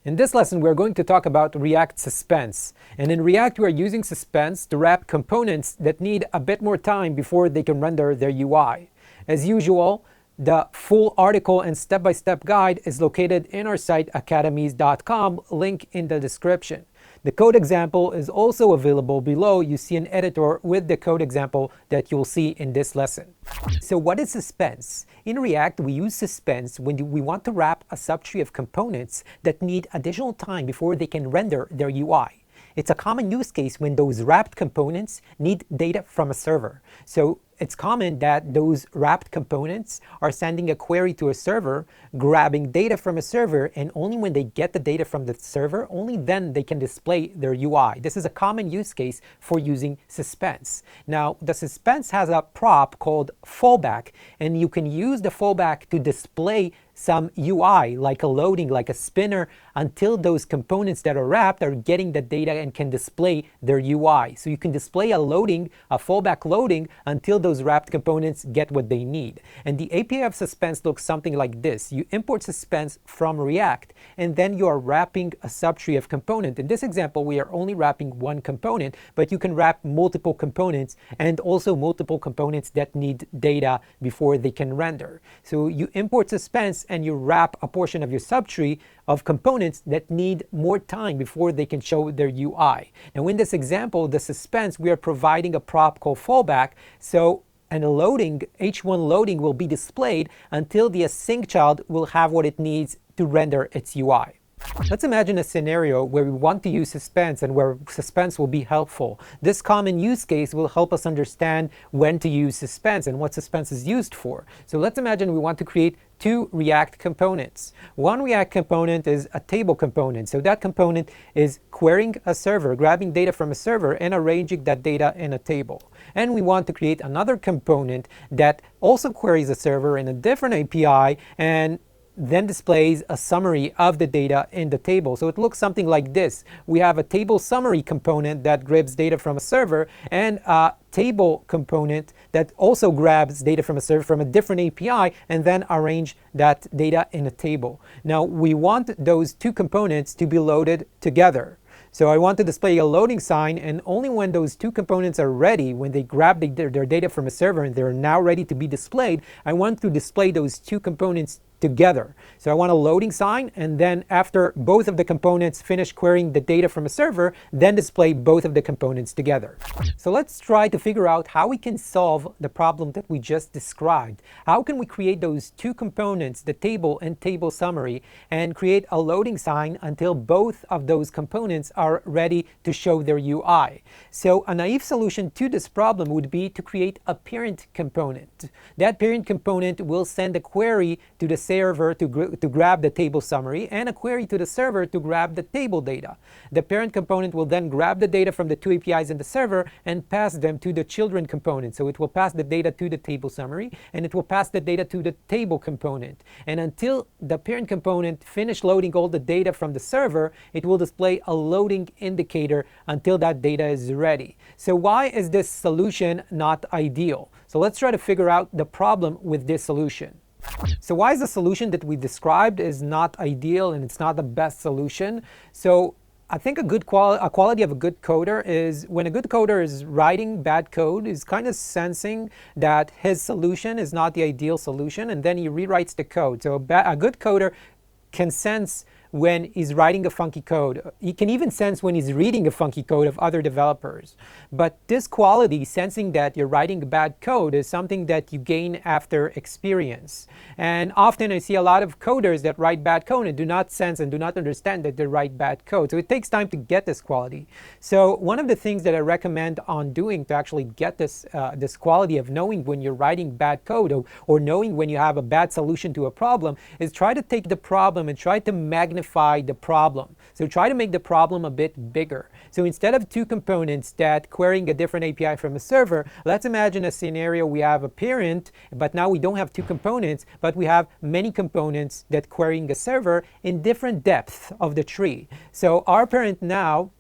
In this lesson, we're going to talk about React Suspense. And in React, we're using Suspense to wrap components that need a bit more time before they can render their UI. As usual, the full article and step-by-step guide is located in our site academies.com, link in the description. The code example is also available below. You see an editor with the code example that you'll see in this lesson. So what is Suspense? In React, we use Suspense when we want to wrap a subtree of components that need additional time before they can render their UI. It's a common use case when those wrapped components need data from a server. So it's common that those wrapped components are sending a query to a server, grabbing data from a server, and only when they get the data from the server, only then they can display their UI. This is a common use case for using Suspense. Now, the Suspense has a prop called fallback, and you can use the fallback to display some UI, like a loading, like a spinner, until those components that are wrapped are getting the data and can display their UI. So you can display a loading, a fallback loading, until those wrapped components get what they need. And the API of Suspense looks something like this. You import Suspense from React, and then you are wrapping a subtree of component. In this example, we are only wrapping one component, but you can wrap multiple components and also multiple components that need data before they can render. So you import Suspense and you wrap a portion of your subtree of components that need more time before they can show their UI. Now in this example, the Suspense, we are providing a prop called fallback, and a loading, H1 loading, will be displayed until the async child will have what it needs to render its UI. Let's imagine a scenario where we want to use Suspense and where Suspense will be helpful. This common use case will help us understand when to use Suspense and what Suspense is used for. So let's imagine we want to create two React components. One React component is a table component. So that component is querying a server, grabbing data from a server and arranging that data in a table. And we want to create another component that also queries a server in a different API and then displays a summary of the data in the table. So it looks something like this. We have a table summary component that grabs data from a server and a table component that also grabs data from a server from a different API and then arrange that data in a table. Now we want those two components to be loaded together. So I want to display a loading sign, and only when those two components are ready, when they grab their data from a server and they're now ready to be displayed, I want to display those two components together. So I want a loading sign, and then after both of the components finish querying the data from a server, then display both of the components together. So let's try to figure out how we can solve the problem that we just described. How can we create those two components, the table and table summary, and create a loading sign until both of those components are ready to show their UI? So a naive solution to this problem would be to create a parent component. That parent component will send a query to the server to grab the table summary and a query to the server to grab the table data. The parent component will then grab the data from the two APIs in the server and pass them to the children component. So it will pass the data to the table summary and it will pass the data to the table component. And until the parent component finish loading all the data from the server, it will display a loading indicator until that data is ready. So why is this solution not ideal? So let's try to figure out the problem with this solution. So why is the solution that we described is not ideal and it's not the best solution? So I think a quality of a good coder is when a good coder is writing bad code, is kind of sensing that his solution is not the ideal solution, and then he rewrites the code. So a good coder can sense when he's writing a funky code. He can even sense when he's reading a funky code of other developers. But this quality, sensing that you're writing bad code, is something that you gain after experience. And often I see a lot of coders that write bad code and do not sense and do not understand that they write bad code. So it takes time to get this quality. So one of the things that I recommend on doing to actually get this quality of knowing when you're writing bad code or knowing when you have a bad solution to a problem is try to take the problem and try to magnify the problem. So try to make the problem a bit bigger. So instead of two components that querying a different API from a server, let's imagine a scenario we have a parent, but now we don't have two components, but we have many components that querying a server in different depths of the tree. So our parent now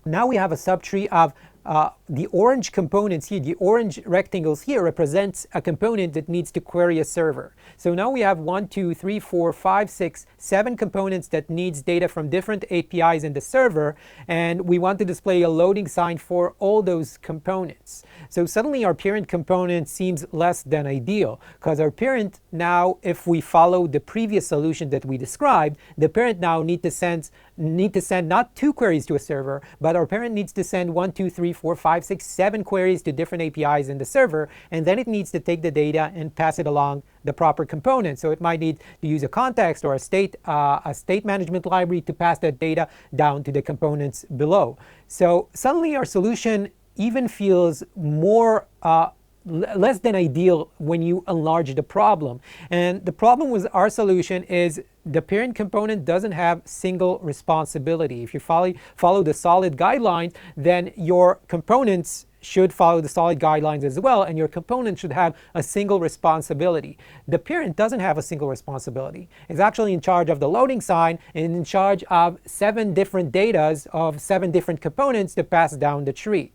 we have a subtree of the orange components here, the orange rectangles here represents a component that needs to query a server. So now we have 1, 2, 3, 4, 5, 6, 7 components that needs data from different APIs in the server, and we want to display a loading sign for all those components. So suddenly our parent component seems less than ideal, because our parent now, if we follow the previous solution that we described, the parent now need to send not 2 queries to a server, but our parent needs to send 1, 2, 3, 4, 5, 6, 7 queries to different APIs in the server, and then it needs to take the data and pass it along the proper component. So it might need to use a context or a state management library to pass that data down to the components below. So suddenly our solution even feels more less than ideal when you enlarge the problem. And the problem with our solution is the parent component doesn't have single responsibility. If you follow the solid guidelines, then your components should follow the solid guidelines as well, and your component should have a single responsibility. The parent doesn't have a single responsibility. It's actually in charge of the loading sign and in charge of 7 different datas of 7 different components to pass down the tree.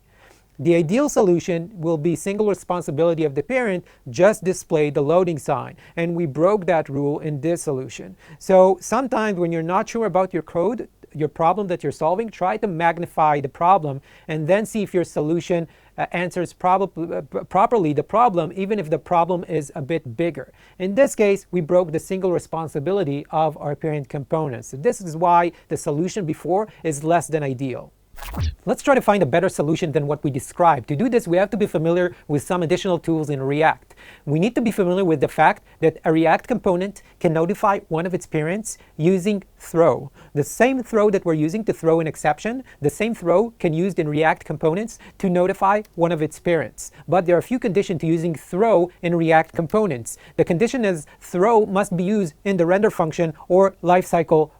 The ideal solution will be single responsibility of the parent, just display the loading sign. And we broke that rule in this solution. So sometimes when you're not sure about your code, your problem that you're solving, try to magnify the problem and then see if your solution answers properly the problem, even if the problem is a bit bigger. In this case, we broke the single responsibility of our parent components. So this is why the solution before is less than ideal. Let's try to find a better solution than what we described. To do this, we have to be familiar with some additional tools in React. We need to be familiar with the fact that a React component can notify one of its parents using throw. The same throw that we're using to throw an exception, the same throw can be used in React components to notify one of its parents. But there are a few conditions to using throw in React components. The condition is throw must be used in the render function or lifecycle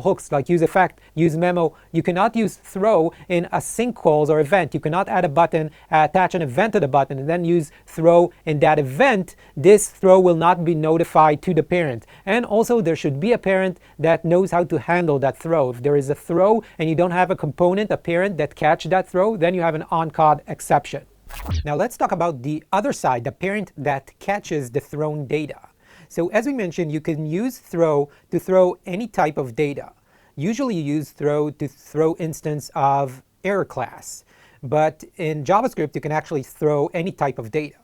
hooks like use effect, use memo. You cannot use throw in a sync calls or event. You cannot add a button, attach an event to the button, and then use throw in that event. This throw will not be notified to the parent. And also there should be a parent that knows how to handle that throw. If there is a throw and you don't have a component, a parent that catch that throw, then you have an on-code exception. Now let's talk about the other side, the parent that catches the thrown data. So as we mentioned, you can use throw to throw any type of data. Usually you use throw to throw instance of error class. But in JavaScript, you can actually throw any type of data.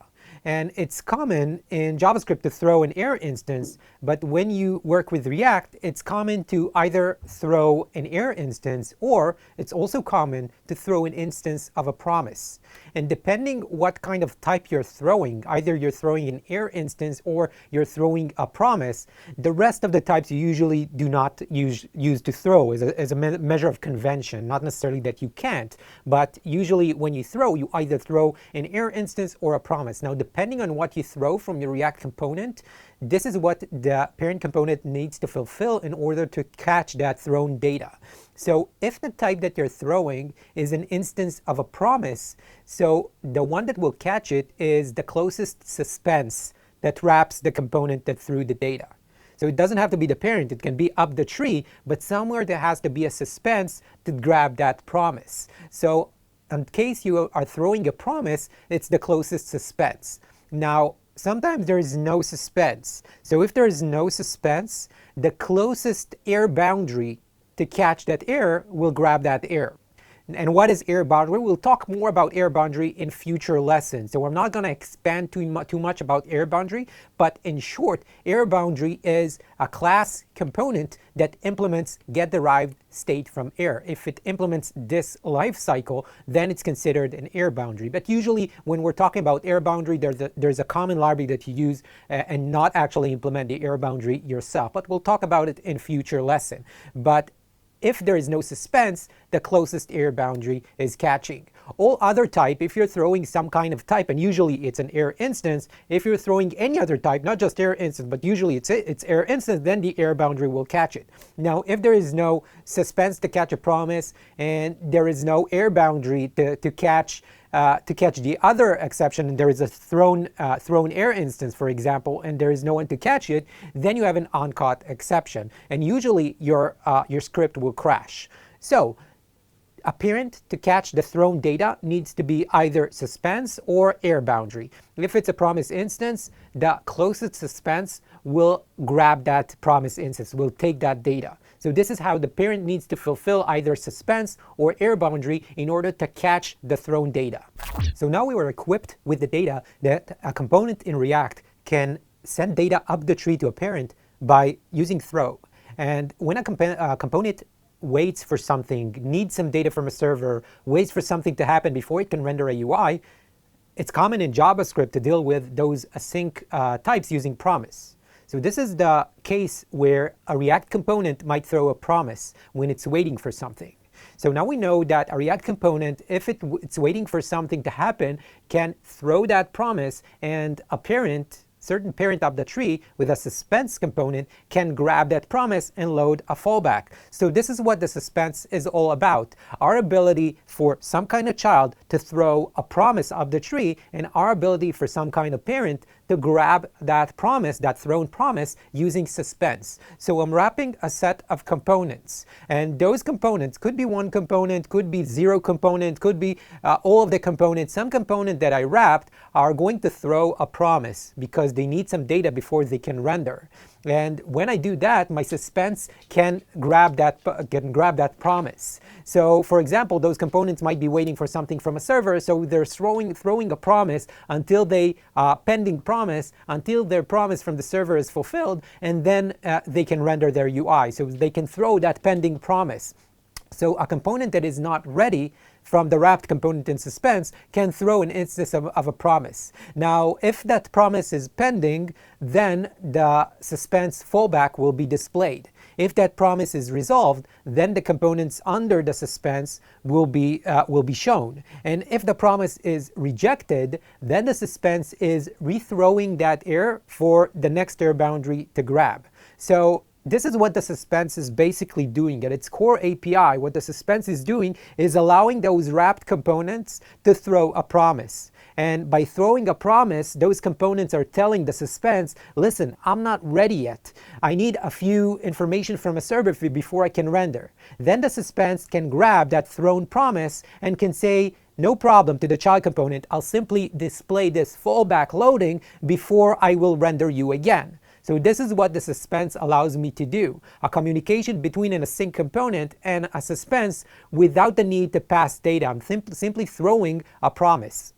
And it's common in JavaScript to throw an error instance, but when you work with React, it's common to either throw an error instance, or it's also common to throw an instance of a promise. And depending what kind of type you're throwing, either you're throwing an error instance or you're throwing a promise, the rest of the types you usually do not use to throw as a measure of convention. Not necessarily that you can't, but usually when you throw, you either throw an error instance or a promise. Now, depending on what you throw from your React component, this is what the parent component needs to fulfill in order to catch that thrown data. So if the type that you're throwing is an instance of a promise, so the one that will catch it is the closest suspense that wraps the component that threw the data. So it doesn't have to be the parent, it can be up the tree, but somewhere there has to be a suspense to grab that promise. So in case you are throwing a promise, it's the closest suspense. Now, sometimes there is no suspense. So if there is no suspense, the closest error boundary to catch that error will grab that error. And what is error boundary? We'll talk more about error boundary in future lessons. So I'm not going to expand too much about error boundary, but in short, error boundary is a class component that implements get-derived state from error. If it implements this life cycle, then it's considered an error boundary. But usually when we're talking about error boundary, there's a common library that you use and not actually implement the error boundary yourself. But we'll talk about it in future lesson. But if there is no suspense, the closest error boundary is catching. All other type, if you're throwing some kind of type, and usually it's an error instance, if you're throwing any other type, not just error instance, but usually it's error instance, then the error boundary will catch it. Now, if there is no suspense to catch a promise, and there is no error boundary to catch the other exception, and there is a thrown error instance, for example, and there is no one to catch it, then you have an on-caught exception, and usually your script will crash. So a parent to catch the thrown data needs to be either suspense or error boundary. If it's a promise instance, the closest suspense will grab that promise instance, will take that data. So this is how the parent needs to fulfill either suspense or error boundary in order to catch the thrown data. So now we were equipped with the data that a component in React can send data up the tree to a parent by using throw. And when a component waits for something, needs some data from a server, waits for something to happen before it can render a UI, it's common in JavaScript to deal with those async types using promise. So this is the case where a React component might throw a promise when it's waiting for something. So now we know that a React component, if it's waiting for something to happen, can throw that promise, and a certain parent of the tree with a suspense component can grab that promise and load a fallback. So this is what the suspense is all about. Our ability for some kind of child to throw a promise of the tree, and our ability for some kind of parent to grab that promise, that thrown promise, using suspense. So I'm wrapping a set of components, and those components could be one component, could be zero component, could be all of the components. Some component that I wrapped are going to throw a promise because they need some data before they can render. And when I do that, my suspense can grab that promise. So for example, those components might be waiting for something from a server, so they're throwing a promise until pending promise, until their promise from the server is fulfilled, and then they can render their UI. So they can throw that pending promise. So a component that is not ready from the wrapped component in suspense can throw an instance of a promise. Now, if that promise is pending, then the suspense fallback will be displayed. If that promise is resolved, then the components under the suspense will be shown. And if the promise is rejected, then the suspense is rethrowing that error for the next error boundary to grab. So this is what the suspense is basically doing. At its core API, what the suspense is doing is allowing those wrapped components to throw a promise. And by throwing a promise, those components are telling the suspense, listen, I'm not ready yet. I need a few information from a server before I can render. Then the suspense can grab that thrown promise and can say, no problem, to the child component, I'll simply display this fallback loading before I will render you again. So this is what the suspense allows me to do, a communication between an async component and a suspense without the need to pass data. I'm simply throwing a promise.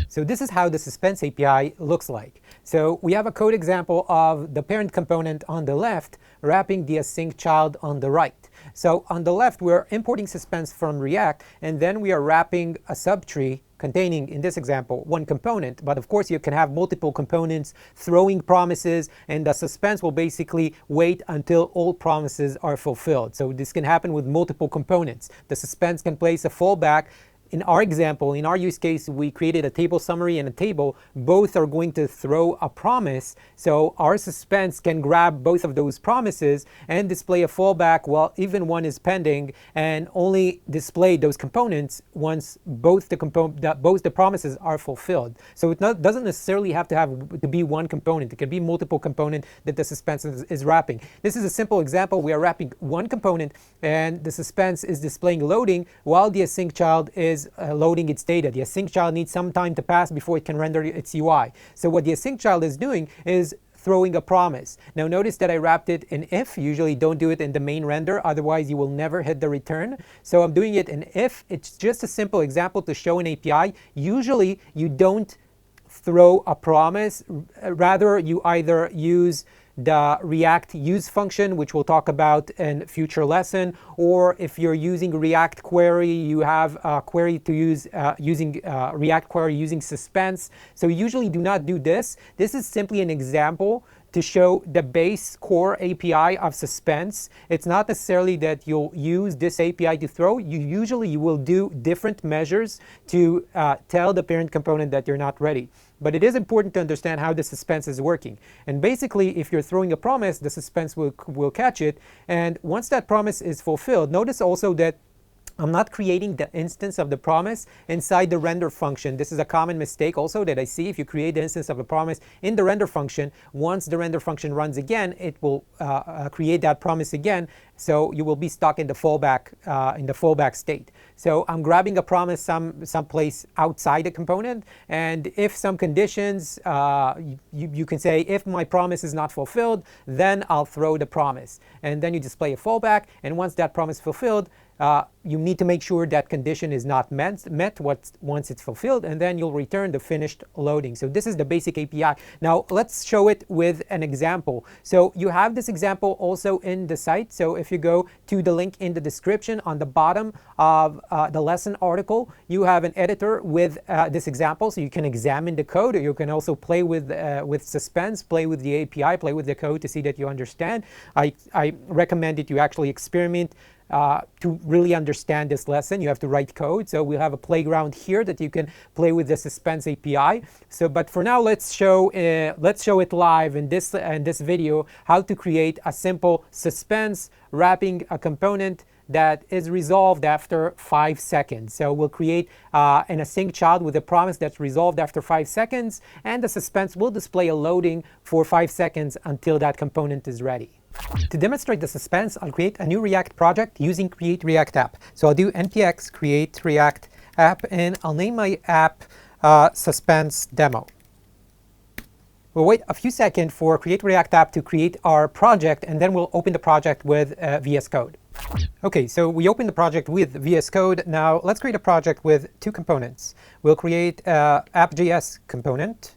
So this is how the suspense API looks like. So we have a code example of the parent component on the left wrapping the async child on the right. So on the left, we're importing suspense from React, and then we are wrapping a subtree containing, in this example, one component. But of course, you can have multiple components throwing promises, and the suspense will basically wait until all promises are fulfilled. So this can happen with multiple components. The suspense can place a fallback. In our example, in our use case, we created a table summary and a table. Both are going to throw a promise. So our suspense can grab both of those promises and display a fallback while even one is pending, and only display those components once both the promises are fulfilled. So it doesn't necessarily have to be one component. It can be multiple component that the suspense is wrapping. This is a simple example. We are wrapping one component, and the suspense is displaying loading while the async child is loading its data. The async child needs some time to pass before it can render its UI. So what the async child is doing is throwing a promise. Now notice that I wrapped it in if. Usually don't do it in the main render, otherwise you will never hit the return. So I'm doing it in if. It's just a simple example to show an API. Usually you don't throw a promise. Rather, you either use the React use function, which we'll talk about in future lesson, or if you're using React query, you have a query to use using React query using suspense. So usually do not do this. This is simply an example to show the base core API of suspense. It's not necessarily that you'll use this API to throw. You will do different measures to tell the parent component that you're not ready. But it is important to understand how the suspense is working. And basically, if you're throwing a promise, the suspense will catch it. And once that promise is fulfilled, notice also that I'm not creating the instance of the promise inside the render function. This is a common mistake also that I see. If you create the instance of a promise in the render function, once the render function runs again, it will create that promise again. So you will be stuck in the fallback state. So I'm grabbing a promise someplace outside the component, and if some conditions, you can say if my promise is not fulfilled, then I'll throw the promise, and then you display a fallback. And once that promise is fulfilled, you need to make sure that condition is not met once it's fulfilled, and then you'll return the finished loading. So this is the basic API. Now let's show it with an example. So you have this example also in the site. So if you go to the link in the description on the bottom of the lesson article, you have an editor with this example, so you can examine the code. You can also play with Suspense, play with the API, play with the code to see that you understand. I recommend that you actually experiment to really understand this lesson. You have to write code. So we'll have a playground here that you can play with the Suspense API. So, but for now, let's show it live in this video how to create a simple suspense wrapping a component that is resolved after 5 seconds. So we'll create an async child with a promise that's resolved after 5 seconds, and the suspense will display a loading for 5 seconds until that component is ready. To demonstrate the suspense, I'll create a new React project using create React app. So I'll do npx create React app, and I'll name my app suspense demo. We'll wait a few seconds for create React app to create our project, and then we'll open the project with VS Code. Okay, so we open the project with VS Code. Now let's create a project with two components. We'll create an app.js component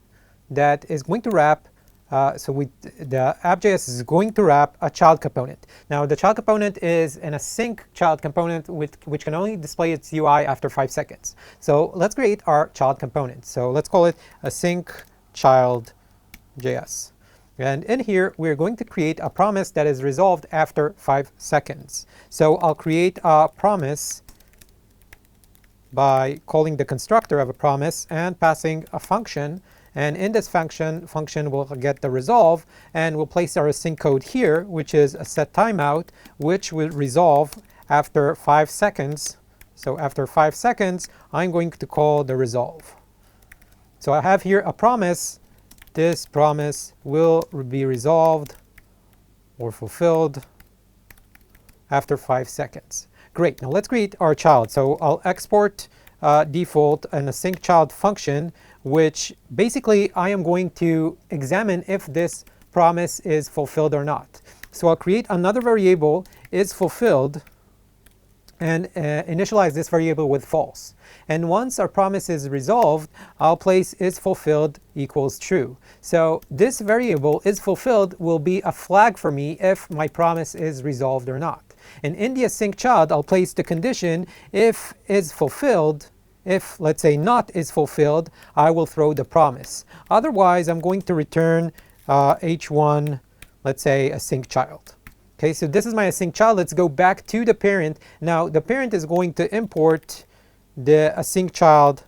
that is going to wrap the app.js is going to wrap a child component. Now the child component is an async child component which can only display its UI after 5 seconds. So let's create our child component. So let's call it async child.js. And in here, we're going to create a promise that is resolved after 5 seconds. So I'll create a promise by calling the constructor of a promise and passing a function. And in this function will get the resolve, and we'll place our async code here, which is a set timeout, which will resolve after 5 seconds. So after 5 seconds, I'm going to call the resolve. So I have here a promise. This promise will be resolved or fulfilled after 5 seconds. Great. Now let's create our child. So I'll export default an async child function, which basically I am going to examine if this promise is fulfilled or not. So I'll create another variable is fulfilled and initialize this variable with false. And once our promise is resolved, I'll place is fulfilled equals true. So this variable is fulfilled will be a flag for me if my promise is resolved or not. And in the async child, I'll place the condition if is fulfilled. If, let's say, not is fulfilled, I will throw the promise. Otherwise, I'm going to return h1, let's say, async child. Okay, so this is my async child. Let's go back to the parent. Now, the parent is going to import the async child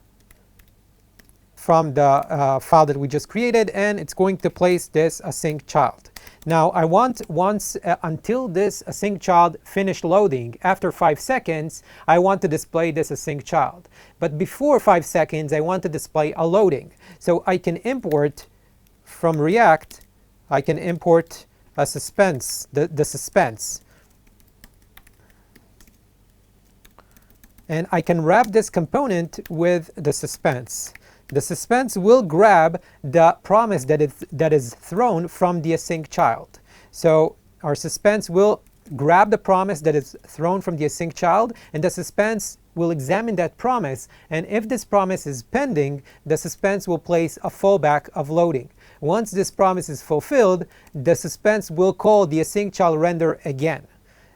from the file that we just created, and it's going to place this async child. Now, I want until this async child finished loading, after 5 seconds, I want to display this async child. But before 5 seconds, I want to display a loading. So I can import from React, I can import a suspense, the suspense. And I can wrap this component with the suspense. The suspense will grab the promise that is thrown from the async child. So our suspense will grab the promise that is thrown from the async child, and the suspense will examine that promise. And if this promise is pending, the suspense will place a fallback of loading. Once this promise is fulfilled, the suspense will call the async child render again.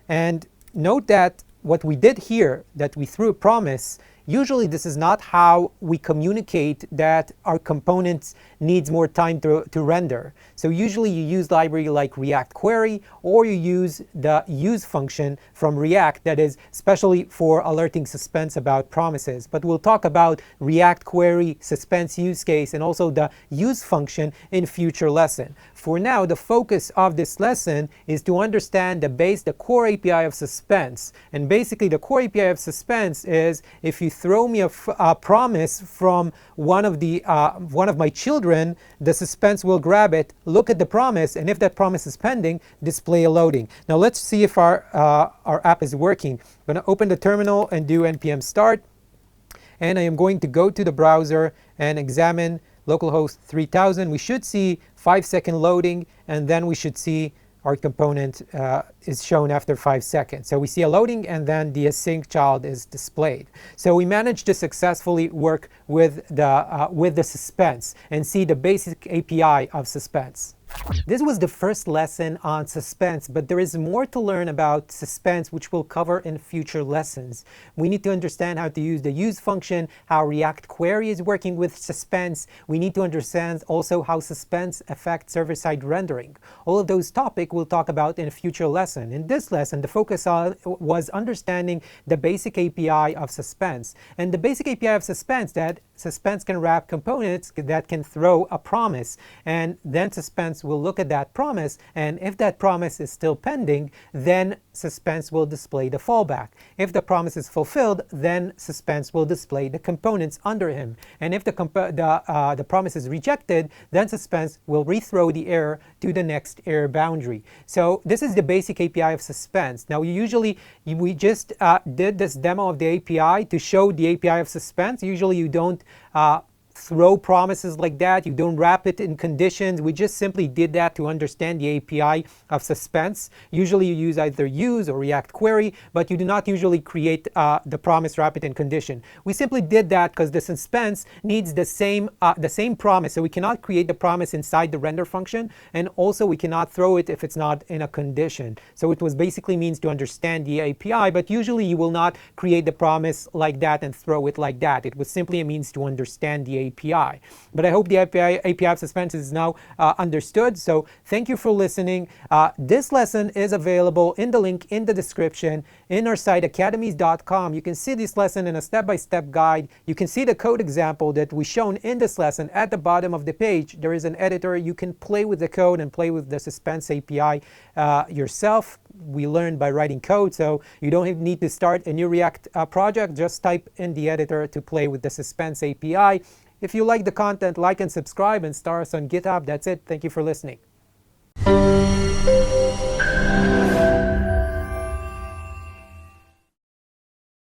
And note that what we did here, that we threw a promise Usually this is not how we communicate that our components needs more time to render. So usually you use library like React Query, or you use the use function from React that is specially for alerting Suspense about promises. But we'll talk about React Query, Suspense use case, and also the use function in future lesson. For now, the focus of this lesson is to understand the core API of Suspense. And basically the core API of Suspense is if you throw me a promise from one of my children, the Suspense will grab it, look at the promise, and if that promise is pending, display a loading. Now let's see if our app is working. I'm going to open the terminal and do npm start, and I am going to go to the browser and examine localhost 3000. We should see 5-second loading, and then we should see our component is shown after 5 seconds. So we see a loading, and then the async child is displayed. So we managed to successfully work with the Suspense and see the basic API of Suspense. This was the first lesson on Suspense, but there is more to learn about Suspense, which we'll cover in future lessons. We need to understand how to use the use function, how React Query is working with Suspense. We need to understand also how Suspense affects server-side rendering. All of those topics we'll talk about in a future lesson. In this lesson, the focus was understanding the basic API of Suspense. And the basic API of Suspense, that Suspense can wrap components that can throw a promise, and then Suspense will look at that promise, and if that promise is still pending, then Suspense will display the fallback. If the promise is fulfilled, then Suspense will display the components under him. And if the promise is rejected, then Suspense will rethrow the error to the next error boundary. So this is the basic API of Suspense. Now we just did this demo of the API to show the API of Suspense. Usually you don't throw promises like that. You don't wrap it in conditions. We just simply did that to understand the API of Suspense. Usually you use either use or React Query, but you do not usually create the promise, wrap it in condition. We simply did that because the Suspense needs the same promise. So we cannot create the promise inside the render function, and also we cannot throw it if it's not in a condition. So it was basically means to understand the API, but usually you will not create the promise like that and throw it like that. It was simply a means to understand the API. But I hope the API of Suspense is now understood. So thank you for listening. This lesson is available in the link in the description in our site academies.com. You can see this lesson in a step-by-step guide. You can see the code example that we shown in this lesson at the bottom of the page. There is an editor. You can play with the code and play with the Suspense API yourself. We learned by writing code, so you don't need to start a new React project. Just type in the editor to play with the Suspense API. If you like the content, like and subscribe and star us on GitHub. That's it. Thank you for listening.